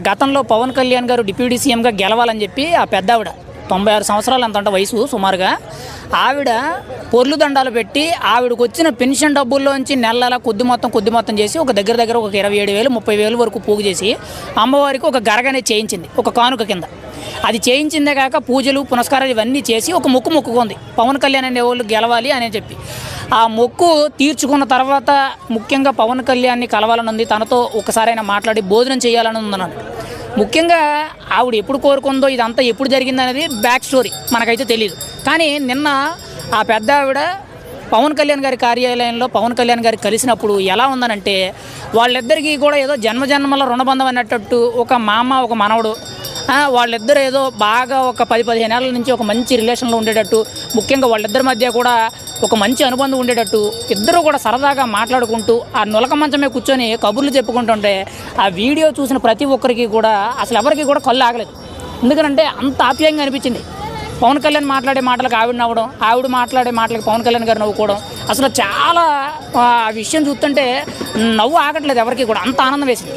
గతంలో పవన్ కళ్యాణ్ గారు డిప్యూటీ సీఎంగా గెలవాలని చెప్పి ఆ పెద్ద ఆవిడ 96 సంవత్సరాలు అంత వయసు సుమారుగా ఆవిడ పొర్లు దండాలు పెట్టి ఆవిడకు వచ్చిన పెన్షన్ డబ్బుల్లోంచి నెల కొద్ది మొత్తం చేసి ఒక దగ్గర ఒక 27,000 30,000 వరకు పోగు చేసి అమ్మవారికి ఒక గరగనే చేయించింది ఒక కానుక కింద. అది చేయించిందే కాక పూజలు పునస్కారాలు ఇవన్నీ చేసి ఒక మొక్కుకుంది పవన్ కళ్యాణ్ అనే వాళ్ళు గెలవాలి అని చెప్పి. ఆ మొక్కు తీర్చుకున్న తర్వాత ముఖ్యంగా పవన్ కళ్యాణ్ని కలవాలని ఉంది, తనతో ఒకసారైనా మాట్లాడి భోజనం చేయాలని ఉందన్నాడు. ముఖ్యంగా ఆవిడ ఎప్పుడు కోరుకుందో ఇదంతా ఎప్పుడు జరిగిందనేది బ్యాక్ స్టోరీ మనకైతే తెలియదు. కానీ నిన్న ఆ పెద్ద ఆవిడ పవన్ కళ్యాణ్ గారి కార్యాలయంలో పవన్ కళ్యాణ్ గారికి కలిసినప్పుడు ఎలా ఉందనంటే వాళ్ళిద్దరికీ కూడా ఏదో జన్మజన్మల రుణబంధం అన్నట్టు ఒక మామ ఒక మనవడు వాళ్ళిద్దరు ఏదో బాగా ఒక 10-15 ఏళ్ళ నుంచి ఒక మంచి రిలేషన్లో ఉండేటట్టు, ముఖ్యంగా వాళ్ళిద్దరి మధ్య కూడా ఒక మంచి అనుబంధం ఉండేటట్టు ఇద్దరు కూడా సరదాగా మాట్లాడుకుంటూ ఆ నులక మంచమే కూర్చొని కబుర్లు చెప్పుకుంటుంటే ఆ వీడియో చూసిన ప్రతి ఒక్కరికి కూడా అసలు ఎవరికి కూడా కళ్ళు ఆగలేదు. ఎందుకంటే అంత ఆప్యాయంగా అనిపించింది. పవన్ కళ్యాణ్ మాట్లాడే మాటలకు ఆవిడ నవ్వడం, ఆవిడ మాట్లాడే మాటలకు పవన్ కళ్యాణ్ గారు నవ్వుకోవడం, అసలు చాలా ఆ విషయం చూస్తుంటే నవ్వు ఆగట్లేదు ఎవరికి కూడా, అంత ఆనందం వేసింది.